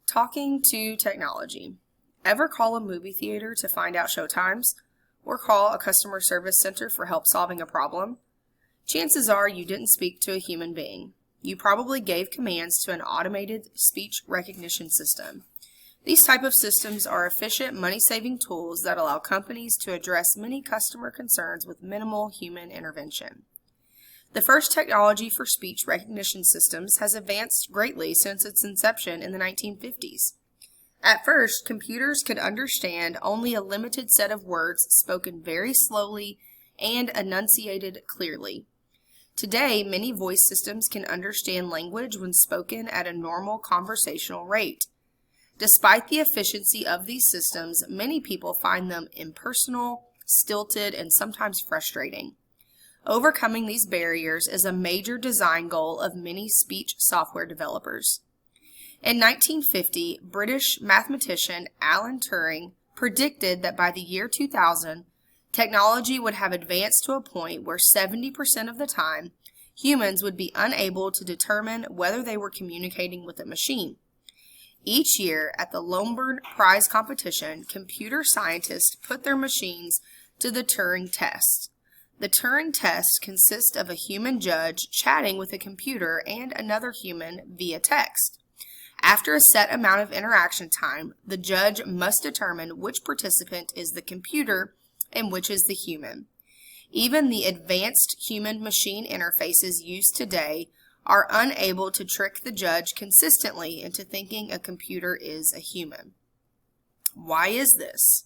Talking to technology. Ever call a movie theater to find out showtimes? Or call a customer service center for help solving a problem? Chances are you didn't speak to a human being. You probably gave commands to an automated speech recognition system. These type of systems are efficient, money-saving tools that allow companies to address many customer concerns with minimal human intervention. The first technology for speech recognition systems has advanced greatly since its inception in the 1950s. At first, computers could understand only a limited set of words spoken very slowly and enunciated clearly. Today, many voice systems can understand language when spoken at a normal conversational rate. Despite the efficiency of these systems, many people find them impersonal, stilted, and sometimes frustrating. Overcoming these barriers is a major design goal of many speech software developers. In 1950, British mathematician Alan Turing predicted that by the year 2000, technology would have advanced to a point where 70% of the time, humans would be unable to determine whether they were communicating with a machine. Each year at the Lombard Prize competition, computer scientists put their machines to the Turing test. The Turing test consists of a human judge chatting with a computer and another human via text. After a set amount of interaction time, the judge must determine which participant is the computer and which is the human. Even the advanced human-machine interfaces used today are unable to trick the judge consistently into thinking a computer is a human. Why is this?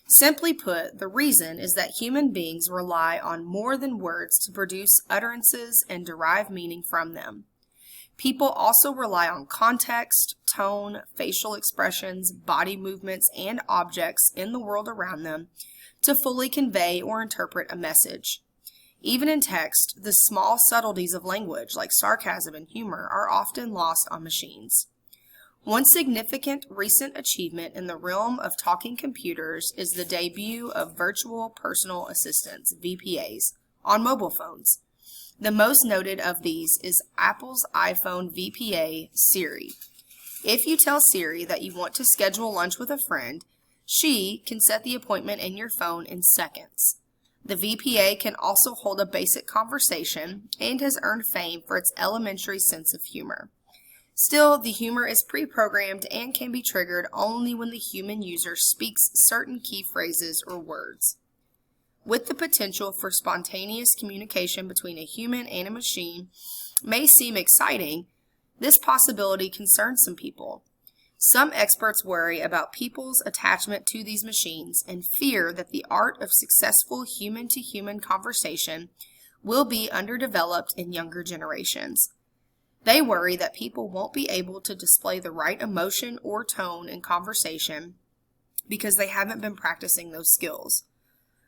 Simply put, the reason is that human beings rely on more than words to produce utterances and derive meaning from them. People also rely on context, tone, facial expressions, body movements, and objects in the world around them to fully convey or interpret a message. Even in text, the small subtleties of language, like sarcasm and humor, are often lost on machines. One significant recent achievement in the realm of talking computers is the debut of virtual personal assistants, VPAs, on mobile phones. The most noted of these is Apple's iPhone VPA, Siri. If you tell Siri that you want to schedule lunch with a friend, she can set the appointment in your phone in seconds. The VPA can also hold a basic conversation and has earned fame for its elementary sense of humor. Still, the humor is pre-programmed and can be triggered only when the human user speaks certain key phrases or words. With the potential for spontaneous communication between a human and a machine may seem exciting, this possibility concerns some people. Some experts worry about people's attachment to these machines and fear that the art of successful human-to-human conversation will be underdeveloped in younger generations. They worry that people won't be able to display the right emotion or tone in conversation because they haven't been practicing those skills.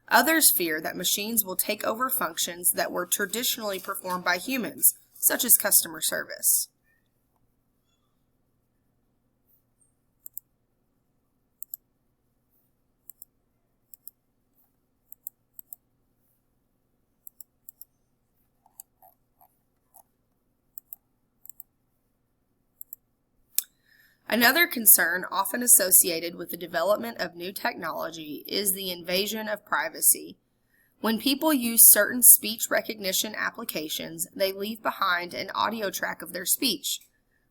Others fear that machines will take over functions that were traditionally performed by humans, such as customer service. Another concern often associated with the development of new technology is the invasion of privacy. When people use certain speech recognition applications, they leave behind an audio track of their speech.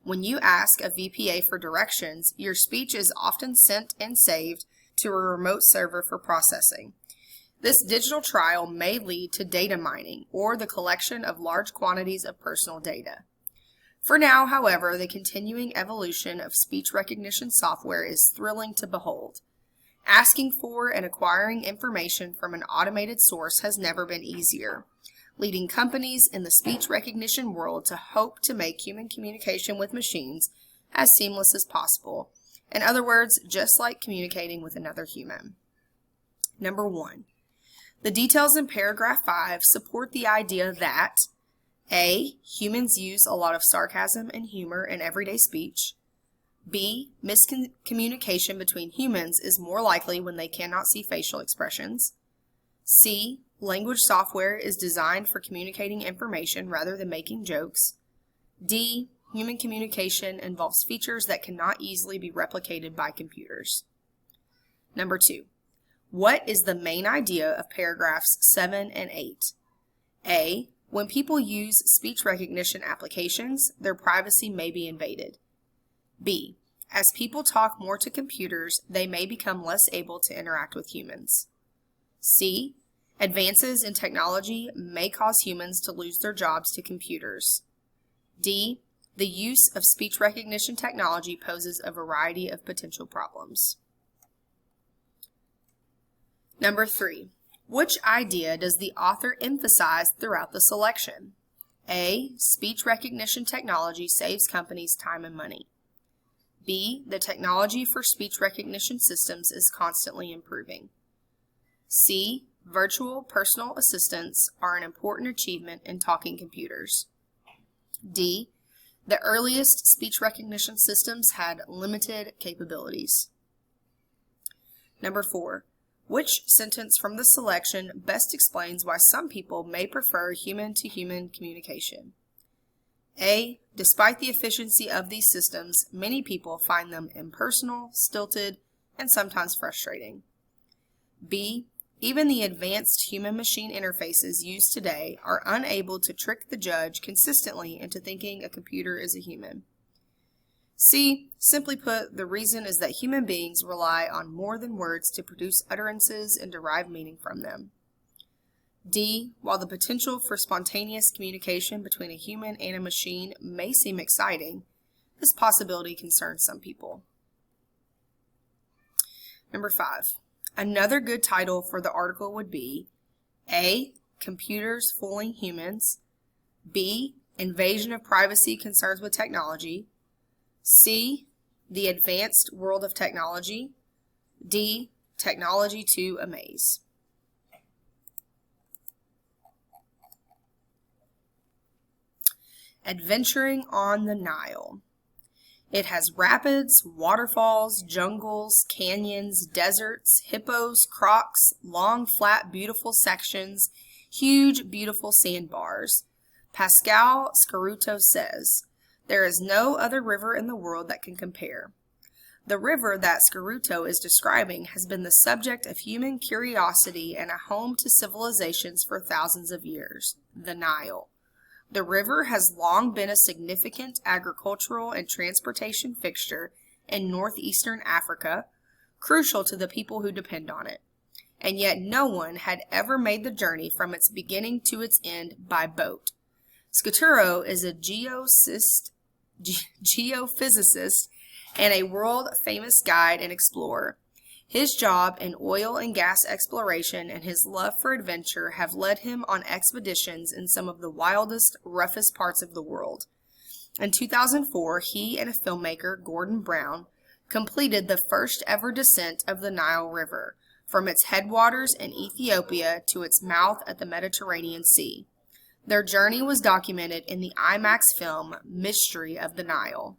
When you ask a VPA for directions, your speech is often sent and saved to a remote server for processing. This digital trial may lead to data mining or the collection of large quantities of personal data. For now, however, the continuing evolution of speech recognition software is thrilling to behold. Asking for and acquiring information from an automated source has never been easier, leading companies in the speech recognition world to hope to make human communication with machines as seamless as possible. In other words, just like communicating with another human. Number 1. The details in paragraph 5 support the idea that A. Humans use a lot of sarcasm and humor in everyday speech. B. Miscommunication between humans is more likely when they cannot see facial expressions. C. Language software is designed for communicating information rather than making jokes. D. Human communication involves features that cannot easily be replicated by computers. Number 2. What is the main idea of paragraphs 7 and 8? A. When people use speech recognition applications, their privacy may be invaded. B. As people talk more to computers, they may become less able to interact with humans. C. Advances in technology may cause humans to lose their jobs to computers. D. The use of speech recognition technology poses a variety of potential problems. Number 3. Which idea does the author emphasize throughout the selection? A. Speech recognition technology saves companies time and money. B. The technology for speech recognition systems is constantly improving. C. Virtual personal assistants are an important achievement in talking computers. D. The earliest speech recognition systems had limited capabilities. Number 4. Which sentence from the selection best explains why some people may prefer human-to-human communication? A. Despite the efficiency of these systems, many people find them impersonal, stilted, and sometimes frustrating. B. Even the advanced human-machine interfaces used today are unable to trick the judge consistently into thinking a computer is a human. C. Simply put, the reason is that human beings rely on more than words to produce utterances and derive meaning from them. D. While the potential for spontaneous communication between a human and a machine may seem exciting, this possibility concerns some people. Number 5. Another good title for the article would be A. Computers fooling humans. B. Invasion of privacy concerns with technology. C. The advanced world of technology. D. Technology to amaze. Adventuring on the Nile. It has rapids, waterfalls, jungles, canyons, deserts, hippos, crocs, long, flat, beautiful sections, huge, beautiful sandbars. Pascal Scaruto says, "There is no other river in the world that can compare." The river that Scaruto is describing has been the subject of human curiosity and a home to civilizations for thousands of years, the Nile. The river has long been a significant agricultural and transportation fixture in northeastern Africa, crucial to the people who depend on it. And yet no one had ever made the journey from its beginning to its end by boat. Scaturo is a geophysicist and a world-famous guide and explorer. His job in oil and gas exploration and his love for adventure have led him on expeditions in some of the wildest, roughest parts of the world. In 2004, he and a filmmaker, Gordon Brown, completed the first ever descent of the Nile River, from its headwaters in Ethiopia to its mouth at the Mediterranean Sea. Their journey was documented in the IMAX film Mystery of the Nile.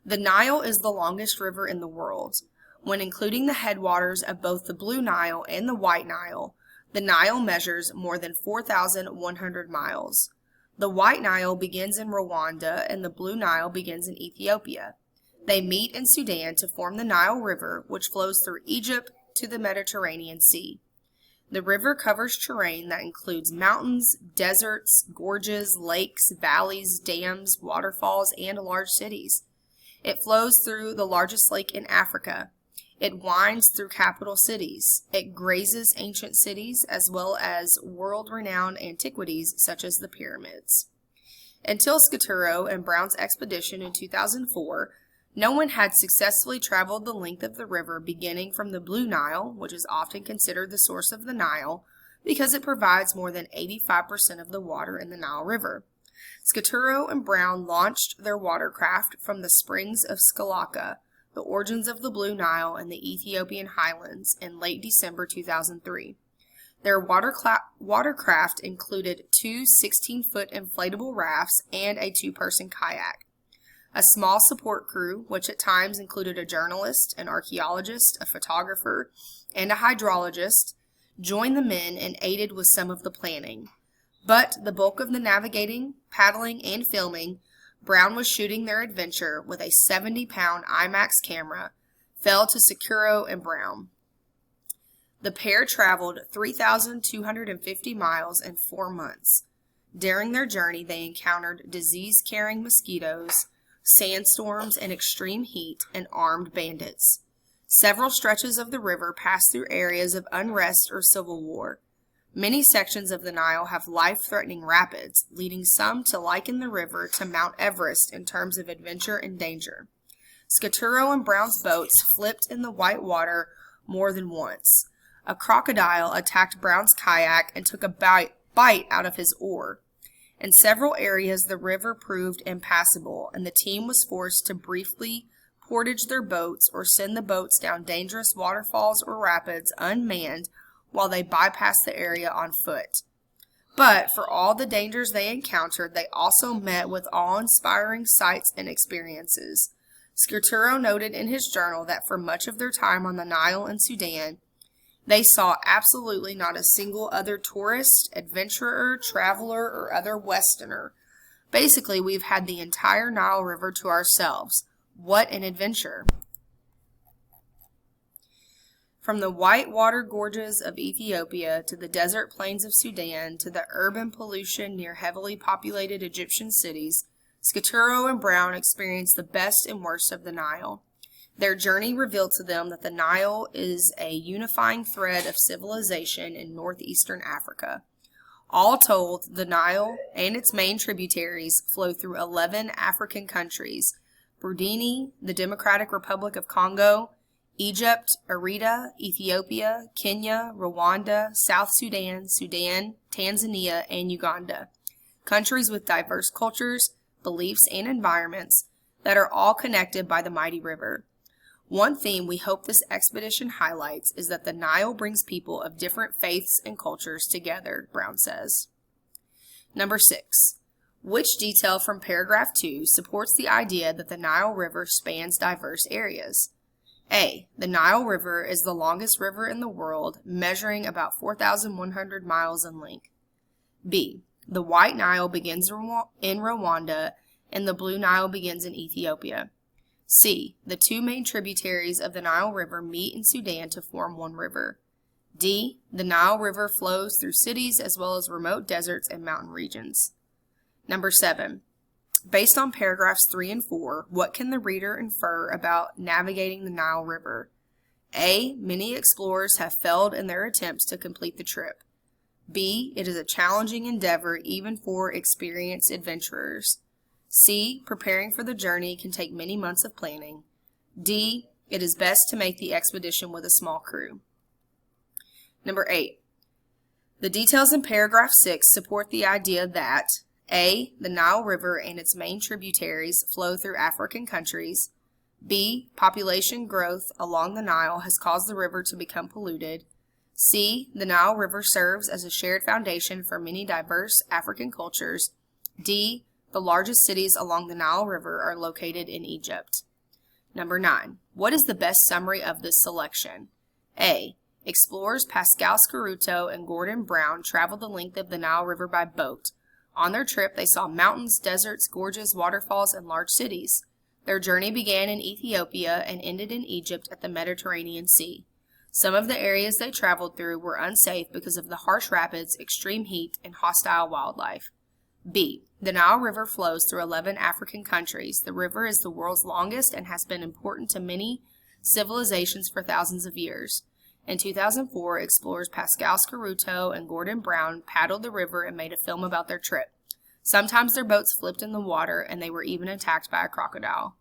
The Nile is the longest river in the world. When including the headwaters of both the Blue Nile and the White Nile, the Nile measures more than 4,100 miles. The White Nile begins in Rwanda and the Blue Nile begins in Ethiopia. They meet in Sudan to form the Nile River, which flows through Egypt to the Mediterranean Sea. The river covers terrain that includes mountains, deserts, gorges, lakes, valleys, dams, waterfalls, and large cities. It flows through the largest lake in Africa. It winds through capital cities. It grazes ancient cities as well as world-renowned antiquities such as the pyramids. Until Scaturo and Brown's expedition in 2004, no one had successfully traveled the length of the river beginning from the Blue Nile, which is often considered the source of the Nile, because it provides more than 85% of the water in the Nile River. Scaturo and Brown launched their watercraft from the springs of Scalaka, the origins of the Blue Nile in the Ethiopian highlands, in late December 2003. Their watercraft included two 16-foot inflatable rafts and a two-person kayak. A small support crew, which at times included a journalist, an archaeologist, a photographer, and a hydrologist, joined the men and aided with some of the planning. But the bulk of the navigating, paddling, and filming Brown was shooting their adventure with a 70-pound IMAX camera, fell to Securo and Brown. The pair traveled 3,250 miles in 4 months. During their journey, they encountered disease-carrying mosquitoes, sandstorms and extreme heat, and armed bandits. Several stretches of the river pass through areas of unrest or civil war. Many sections of the Nile have life-threatening rapids, leading some to liken the river to Mount Everest in terms of adventure and danger. Scaturo and Brown's boats flipped in the white water more than once. A crocodile attacked Brown's kayak and took a bite out of his oar. In several areas, the river proved impassable, and the team was forced to briefly portage their boats or send the boats down dangerous waterfalls or rapids unmanned while they bypassed the area on foot. But for all the dangers they encountered, they also met with awe-inspiring sights and experiences. Scaturo noted in his journal that for much of their time on the Nile in Sudan, they saw absolutely not a single other tourist, adventurer, traveler, or other Westerner. Basically, we've had the entire Nile River to ourselves. What an adventure! From the white water gorges of Ethiopia to the desert plains of Sudan to the urban pollution near heavily populated Egyptian cities, Scaturo and Brown experienced the best and worst of the Nile. Their journey revealed to them that the Nile is a unifying thread of civilization in northeastern Africa. All told, the Nile and its main tributaries flow through 11 African countries: Burundi, the Democratic Republic of Congo, Egypt, Eritrea, Ethiopia, Kenya, Rwanda, South Sudan, Sudan, Tanzania, and Uganda. Countries with diverse cultures, beliefs, and environments that are all connected by the mighty river. One theme we hope this expedition highlights is that the Nile brings people of different faiths and cultures together, Brown says. Number 6. Which detail from paragraph 2 supports the idea that the Nile River spans diverse areas? A. The Nile River is the longest river in the world, measuring about 4,100 miles in length. B. The White Nile begins in Rwanda, and the Blue Nile begins in Ethiopia. C. The two main tributaries of the Nile River meet in Sudan to form one river. D. The Nile River flows through cities as well as remote deserts and mountain regions. Number 7. Based on paragraphs 3 and 4, what can the reader infer about navigating the Nile River? A. Many explorers have failed in their attempts to complete the trip. B. It is a challenging endeavor even for experienced adventurers. C. Preparing for the journey can take many months of planning. D. It is best to make the expedition with a small crew. Number 8. The details in paragraph 6 support the idea that A. The Nile River and its main tributaries flow through African countries. B. Population growth along the Nile has caused the river to become polluted. C. The Nile River serves as a shared foundation for many diverse African cultures. D. The largest cities along the Nile River are located in Egypt. Number 9. What is the best summary of this selection? A. Explorers Pascal Scaruto and Gordon Brown traveled the length of the Nile River by boat. On their trip, they saw mountains, deserts, gorges, waterfalls, and large cities. Their journey began in Ethiopia and ended in Egypt at the Mediterranean Sea. Some of the areas they traveled through were unsafe because of the harsh rapids, extreme heat, and hostile wildlife. B. The Nile River flows through 11 African countries. The river is the world's longest and has been important to many civilizations for thousands of years. In 2004, explorers Pascal Scaruto and Gordon Brown paddled the river and made a film about their trip. Sometimes their boats flipped in the water, and they were even attacked by a crocodile.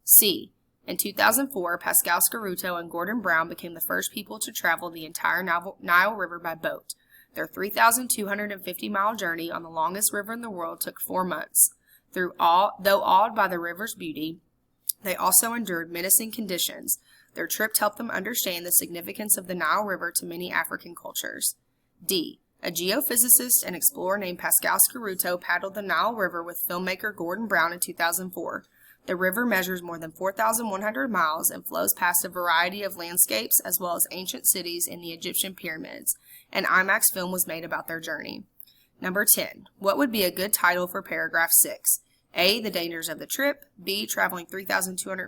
C. In 2004, Pascal Scaruto and Gordon Brown became the first people to travel the entire Nile River by boat. Their 3,250-mile journey on the longest river in the world took 4 months. Though awed by the river's beauty, they also endured menacing conditions. Their trip helped them understand the significance of the Nile River to many African cultures. D. A geophysicist and explorer named Pascal Scaruto paddled the Nile River with filmmaker Gordon Brown in 2004. The river measures more than 4,100 miles and flows past a variety of landscapes as well as ancient cities and the Egyptian pyramids. An IMAX film was made about their journey. Number 10. What would be a good title for paragraph 6? A, the dangers of the trip, B, traveling 3,200